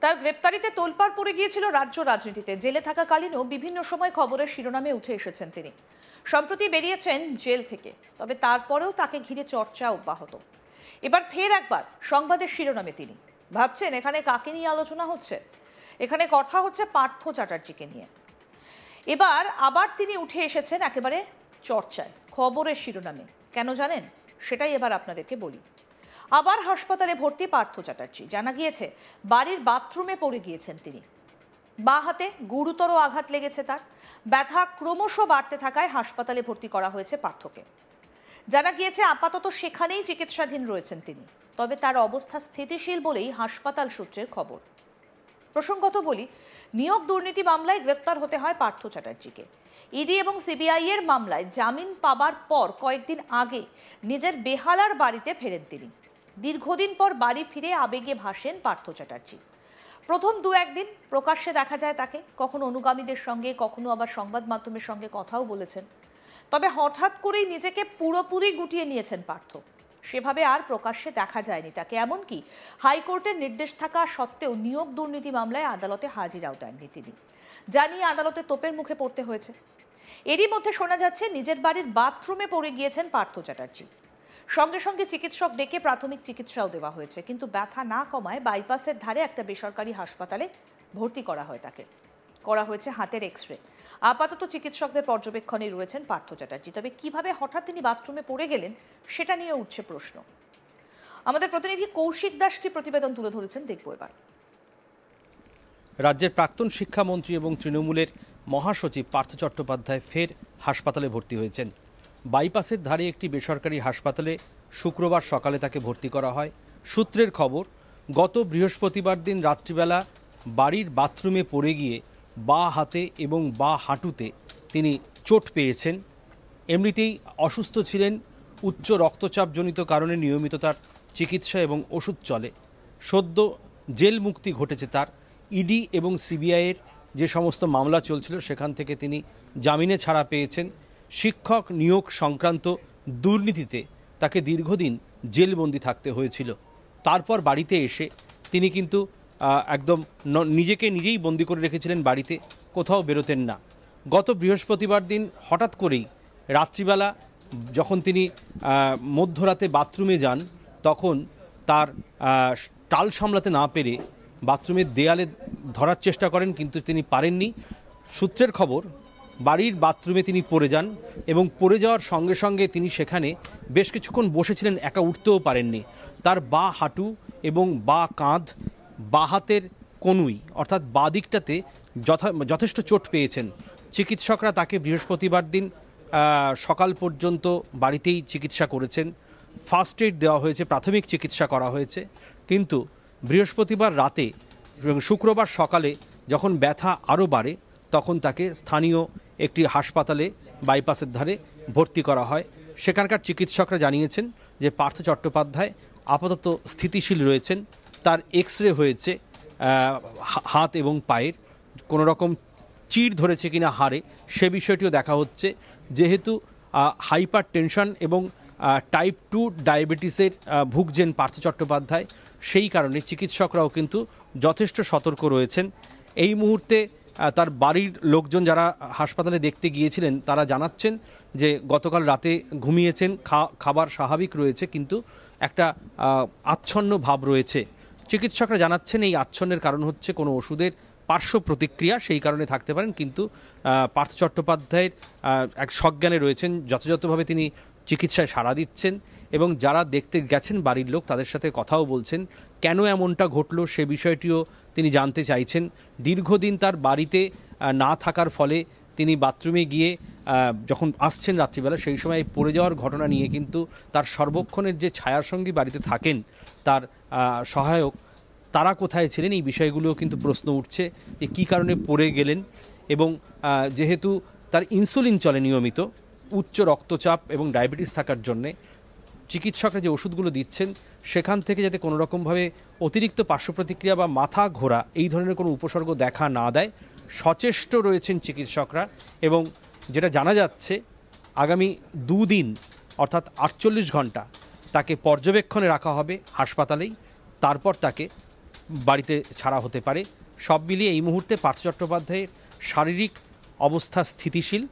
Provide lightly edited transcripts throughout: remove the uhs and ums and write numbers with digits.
তার গ্রেপ্তারিতে তোলপাড় পড়ে গিয়েছিল রাজ্য রাজনীতিতে। জেলে থাকাকালীনও বিভিন্ন সময় খবরের শিরোনামে উঠে এসেছেন তিনি। সম্প্রতি বেরিয়েছেন জেল থেকে, তবে তারপরেও তাকে ঘিরে চর্চা অব্যাহত। এবার ফের একবার সংবাদের শিরোনামে তিনি। ভাবছেন এখানে কাকে নিয়ে আলোচনা হচ্ছে? এখানে কথা হচ্ছে পার্থ চ্যাটার্জিকে নিয়ে। এবার আবার তিনি উঠে এসেছেন একেবারে চর্চায়, খবরের শিরোনামে। কেন জানেন? সেটাই এবার আপনাদেরকে বলি। আবার হাসপাতালে ভর্তি পার্থ চ্যাটার্জি। জানা গিয়েছে বাড়ির বাথরুমে পড়ে গিয়েছেন তিনি। বাঁ হাতে গুরুতর আঘাত লেগেছে তার। ব্যথা ক্রমশ বাড়তে থাকায় হাসপাতালে ভর্তি করা হয়েছে পার্থকে। জানা গিয়েছে আপাতত সেখানেই চিকিৎসাধীন রয়েছেন তিনি। তবে তার অবস্থা স্থিতিশীল বলেই হাসপাতাল সূত্রের খবর। প্রসঙ্গত বলি, নিয়োগ দুর্নীতি মামলায় গ্রেপ্তার হতে হয় পার্থ চ্যাটার্জিকে। ইডি এবং সিবিআই এর মামলায় জামিন পাবার পর কয়েকদিন আগে নিজের বেহালার বাড়িতে ফেরেন তিনি। দীর্ঘদিন পর বাড়ি ফিরে আবেগে ভাসেন পার্থ চ্যাটার্জি। প্রথম দু একদিন প্রকাশ্যে দেখা যায় তাকে, কখনো অনুগামীদের সঙ্গে, কখনো আবার সংবাদ মাধ্যমের সঙ্গে কথাও বলেছেন। তবে হঠাৎ করেই নিজেকে পুরোপুরি গুটিয়ে নিয়েছেন পার্থ। সেভাবে আর প্রকাশ্যে দেখা যায়নি তাকে। এমনকি হাইকোর্টের নির্দেশ থাকা সত্ত্বেও নিয়োগ দুর্নীতি মামলায় আদালতে হাজিরাও দেননি তিনি, যা নিয়ে আদালতে তোপের মুখে পড়তে হয়েছে। এরই মধ্যে শোনা যাচ্ছে নিজের বাড়ির বাথরুমে পড়ে গিয়েছেন পার্থ চ্যাটার্জি। সঙ্গে সঙ্গে চিকিৎসক ডেকে প্রাথমিক চিকিৎসাও দেওয়া হয়েছে, কিন্তু ব্যথা না কমায় বাইপাসের ধারে একটা বেসরকারি হাসপাতালে ভর্তি করা হয় তাকে। করা হয়েছে হাতের এক্স-রে। আপাতত চিকিৎসকদের পর্যবেক্ষণে রয়েছেন পার্থ চ্যাটার্জি। তবে কিভাবে হঠাৎ তিনি বাথরুমে পড়ে গেলেন সেটা নিয়ে উঠছে প্রশ্ন। আমাদের প্রতিনিধি কৌশিক দাস কি প্রতিবেদন তুলে ধরেছেন, দেখবো এবার। রাজ্যের প্রাক্তন শিক্ষামন্ত্রী এবং তৃণমূলের মহাসচিব পার্থ চট্টোপাধ্যায় ফের হাসপাতালে ভর্তি হয়েছেন। বাইপাসের ধারে একটি বেসরকারি হাসপাতালে শুক্রবার সকালে তাকে ভর্তি করা হয়। সূত্রের খবর, গত বৃহস্পতিবার দিন রাত্রিবেলা বাড়ির বাথরুমে পড়ে গিয়ে বাঁ হাতে এবং বাঁ হাঁটুতে তিনি চোট পেয়েছেন। এমনিতেই অসুস্থ ছিলেন, উচ্চ রক্তচাপজনিত কারণে নিয়মিত তার চিকিৎসা এবং ওষুধ চলে। সদ্য জেল মুক্তি ঘটেছে তার। ইডি এবং সিবিআইয়ের যে সমস্ত মামলা চলছিল সেখান থেকে তিনি জামিনে ছাড়া পেয়েছেন। শিক্ষক নিয়োগ সংক্রান্ত দুর্নীতিতে তাকে দীর্ঘদিন জেলবন্দি থাকতে হয়েছিল। তারপর বাড়িতে এসে তিনি কিন্তু একদম নিজেকে নিজেই বন্দি করে রেখেছিলেন বাড়িতে, কোথাও বেরোতেন না। গত বৃহস্পতিবার দিন হঠাৎ করেই রাত্রিবেলা যখন তিনি মধ্যরাতে বাথরুমে যান, তখন তার টাল সামলাতে না পেরে বাথরুমের দেয়ালে ধরার চেষ্টা করেন, কিন্তু তিনি পারেননি। সূত্রের খবর, বাড়ির বাথরুমে তিনি পড়ে যান এবং পড়ে যাওয়ার সঙ্গে সঙ্গে তিনি সেখানে বেশ কিছুক্ষণ বসেছিলেন, একা উঠতেও পারেননি। তার বাঁ হাঁটু এবং বাঁ কাঁধ, বাঁ হাতের কনুই অর্থাৎ বাঁ দিকটাতে যথেষ্ট চোট পেয়েছেন। চিকিৎসকরা তাকে বৃহস্পতিবার দিন সকাল পর্যন্ত বাড়িতেই চিকিৎসা করেছেন। ফার্স্ট এইড দেওয়া হয়েছে, প্রাথমিক চিকিৎসা করা হয়েছে। কিন্তু বৃহস্পতিবার রাতে এবং শুক্রবার সকালে যখন ব্যথা আরও বাড়ে, তখন তাকে স্থানীয় একটি হাসপাতালে বাইপাসের ধারে ভর্তি করা হয়। সেখানকার চিকিৎসকরা জানিয়েছেন যে পার্থ চট্টোপাধ্যায় আপাতত স্থিতিশীল রয়েছেন। তার এক্স-রে হয়েছে হাত এবং পায়ের, কোনো রকম চিড় ধরেছে কিনা হাড়ে সে বিষয়টিও দেখা হচ্ছে। যেহেতু হাইপার টেনশন এবং টাইপ 2 ডায়াবেটিসের ভুগছেন পার্থ চট্টোপাধ্যায়, সেই কারণে চিকিৎসকরাও কিন্তু যথেষ্ট সতর্ক রয়েছেন। এই মুহূর্তে তার বাড়ির লোকজন যারা হাসপাতালে দেখতে গিয়েছিলেন তারা জানাচ্ছেন যে গতকাল রাতে ঘুমিয়েছেন, খাবার স্বাভাবিক রয়েছে, কিন্তু একটা আচ্ছন্ন ভাব রয়েছে। চিকিৎসকরা জানাচ্ছেন এই আচ্ছন্নের কারণ হচ্ছে কোনো ওষুধের পার্শ্ব প্রতিক্রিয়া, সেই কারণে থাকতে পারেন। কিন্তু পার্থ চট্টোপাধ্যায়ের এক সজ্ঞানে রয়েছেন, যথাযথভাবে তিনি চিকিৎসায় সাড়া দিচ্ছেন এবং যারা দেখতে গেছেন বাড়ির লোক তাদের সাথে কথাও বলছেন। কেন এমনটা ঘটলো সে বিষয়টিও তিনি জানতে চাইছেন। দীর্ঘদিন তার বাড়িতে না থাকার ফলে তিনি বাথরুমে গিয়ে যখন আসছেন রাত্রিবেলা, সেই সময় পড়ে যাওয়ার ঘটনা নিয়ে কিন্তু তার সর্বক্ষণের যে ছায়াসঙ্গী বাড়িতে থাকেন, তার সহায়ক, তারা কোথায় ছিলেন, এই বিষয়গুলোও কিন্তু প্রশ্ন উঠছে যে কী কারণে পড়ে গেলেন। এবং যেহেতু তার ইনসুলিন চলে নিয়মিত, উচ্চ রক্তচাপ এবং ডায়াবেটিস থাকার জন্যে চিকিৎসকরা যে ওষুধগুলো দিচ্ছেন সেখান থেকে যাতে কোনো রকমভাবে অতিরিক্ত পার্শ্ব প্রতিক্রিয়া বা মাথা ঘোরা এই ধরনের কোনো উপসর্গ দেখা না দেয়, সচেষ্ট রয়েছেন চিকিৎসকরা। এবং যেটা জানা যাচ্ছে, আগামী 2 দিন অর্থাৎ 48 ঘন্টা তাকে পর্যবেক্ষণে রাখা হবে হাসপাতালেই। তারপর তাকে বাড়িতে ছাড়া হতে পারে। সব মিলিয়ে এই মুহূর্তে পার্থ চট্টোপাধ্যায়ের শারীরিক অবস্থা স্থিতিশীল,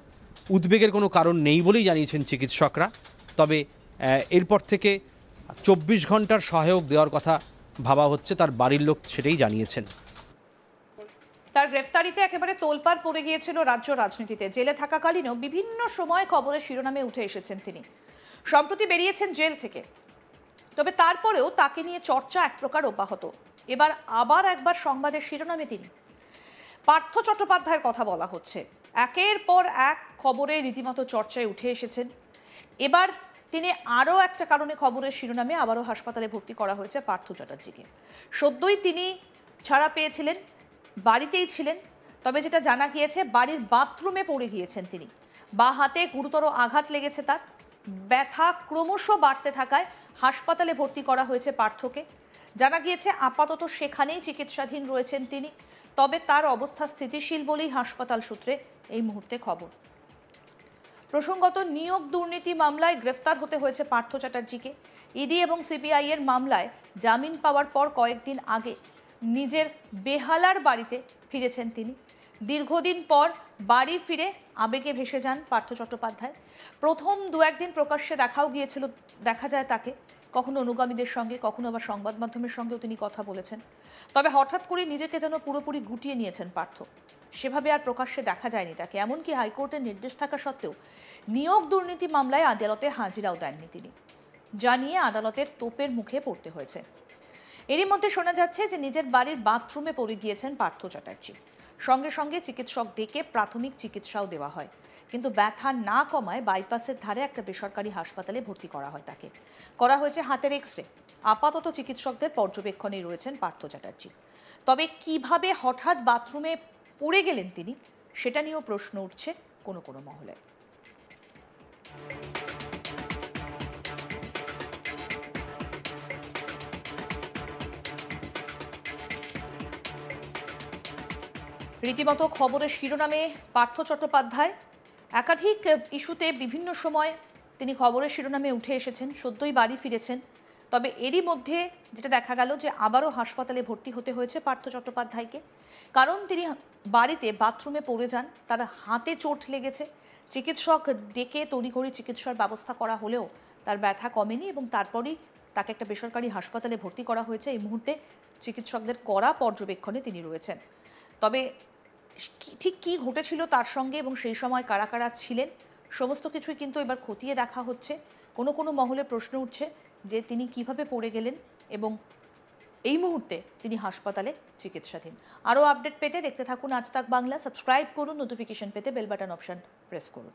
উদ্বেগের কোনো কারণ নেই বলেই জানিয়েছেন চিকিৎসকরা। তবে এরপর থেকে 24 ঘন্টার সহায়ক দেওয়ার কথা ভাবা হচ্ছে, তার বাড়ির লোক সেটাই জানিয়েছেন। তার গ্রেফতারিতে একেবারে তোলপাড় পড়ে গিয়েছিল রাজ্য রাজনীতিতে। জেলে থাকাকালীনও বিভিন্ন সময় খবরের শিরোনামে উঠে এসেছেন তিনি। সম্প্রতি বেরিয়েছেন জেল থেকে, তবে তারপরেও তাকে নিয়ে চর্চা এক প্রকার অব্যাহত। এবার আবার একবার সংবাদের শিরোনামে তিনি। পার্থ চট্টোপাধ্যায়ের কথা বলা হচ্ছে। একের পর এক খবরে রীতিমতো চর্চায় উঠে এসেছেন। এবার তিনি আরও একটা কারণে খবরের শিরোনামে আবারও হাসপাতালে ভর্তি করা হয়েছে পার্থ চ্যাটার্জিকে। সদ্যই তিনি ছাড়া পেয়েছিলেন, বাড়িতেই ছিলেন। তবে যেটা জানা গিয়েছে, বাড়ির বাথরুমে পড়ে গিয়েছেন তিনি। বাঁ হাতে গুরুতর আঘাত লেগেছে তার। ব্যথা ক্রমশ বাড়তে থাকায় হাসপাতালে ভর্তি করা হয়েছে পার্থকে। জানা গিয়েছে আপাতত সেখানেই চিকিৎসাধীন রয়েছেন তিনি। তবে তার অবস্থা স্থিতিশীল বলেই হাসপাতাল সূত্রে এই মুহূর্তে খবর। প্রসঙ্গত, নিয়োগ দুর্নীতি মামলায় গ্রেফতার হতে হয়েছে পার্থ চ্যাটার্জিকে। ইডি এবং সিবিআই এর মামলায় জামিন পাওয়ার পর কয়েকদিন আগে নিজের বেহালার বাড়িতে ফিরেছেন তিনি। দীর্ঘদিন পর বাড়ি ফিরে আবেগে ভেসে যান পার্থ চট্টোপাধ্যায়। প্রথম দু একদিন প্রকাশ্যে দেখা যায় তাকে, কখনো অনুগামীদের সঙ্গে, কখনো আবার সংবাদ মাধ্যমের সঙ্গেও তিনি কথা বলেছেন। তবে হঠাৎ করে নিজেকে যেন পুরোপুরি গুটিয়ে নিয়েছেন পার্থ। সেভাবে আর প্রকাশ্যে দেখা যায়নি তাকে। এমনকি হাইকোর্টের নির্দেশ থাকা সত্ত্বেও নিয়োগ দুর্নীতি মামলায় আদালতে হাজিরাও দেননি তিনি, যা নিয়ে আদালতের তোপের মুখে পড়তে হয়েছে। এরই মধ্যে শোনা যাচ্ছে যে নিজের বাড়ির বাথরুমে পড়ে গিয়েছেন পার্থ চ্যাটার্জি। সঙ্গে সঙ্গে চিকিৎসক ডেকে প্রাথমিক চিকিৎসাও দেওয়া হয়, কিন্তু ব্যথা না কমায় বাইপাসের ধারে একটা বেসরকারি হাসপাতালে ভর্তি করা হয় তাকে। করা হয়েছে হাতের এক্সরে। আপাতত চিকিৎসকদের পর্যবেক্ষণেই রয়েছেন পার্থ চ্যাটার্জি। তবে কিভাবে হঠাৎ বাথরুমে পড়ে গেলেন তিনি, সেটা নিয়েও প্রশ্ন উঠছে কোনো কোনো মহলে। রীতিমতো খবরের শিরোনামে পার্থ চট্টোপাধ্যায়। একাধিক ইস্যুতে বিভিন্ন সময় তিনি খবরের শিরোনামে উঠে এসেছেন। সদ্যই বাড়ি ফিরেছেন। তবে এরই মধ্যে যেটা দেখা গেল যে আবারও হাসপাতালে ভর্তি হতে হয়েছে পার্থ চট্টোপাধ্যায়কে, কারণ তিনি বাড়িতে বাথরুমে পড়ে যান। তার হাতে চোট লেগেছে। চিকিৎসক ডেকে তড়িঘড়ি চিকিৎসার ব্যবস্থা করা হলেও তার ব্যথা কমেনি এবং তারপরই তাকে একটা বেসরকারি হাসপাতালে ভর্তি করা হয়েছে। এই মুহূর্তে চিকিৎসকদের কড়া পর্যবেক্ষণে তিনি রয়েছেন। তবে ঠিক কী ঘটেছিল তার সঙ্গে এবং সেই সময় কারা কারা ছিলেন, সমস্ত কিছুই কিন্তু এবার খতিয়ে দেখা হচ্ছে। কোনো কোনো মহলে প্রশ্ন উঠছে যে তিনি কিভাবে পড়ে গেলেন এবং এই মুহূর্তে তিনি হাসপাতালে চিকিৎসাধীন। আরও আপডেট পেতে দেখতে থাকুন আজ তাক বাংলা। সাবস্ক্রাইব করুন, নোটিফিকেশন পেতে বেল বাটন অপশন প্রেস করুন।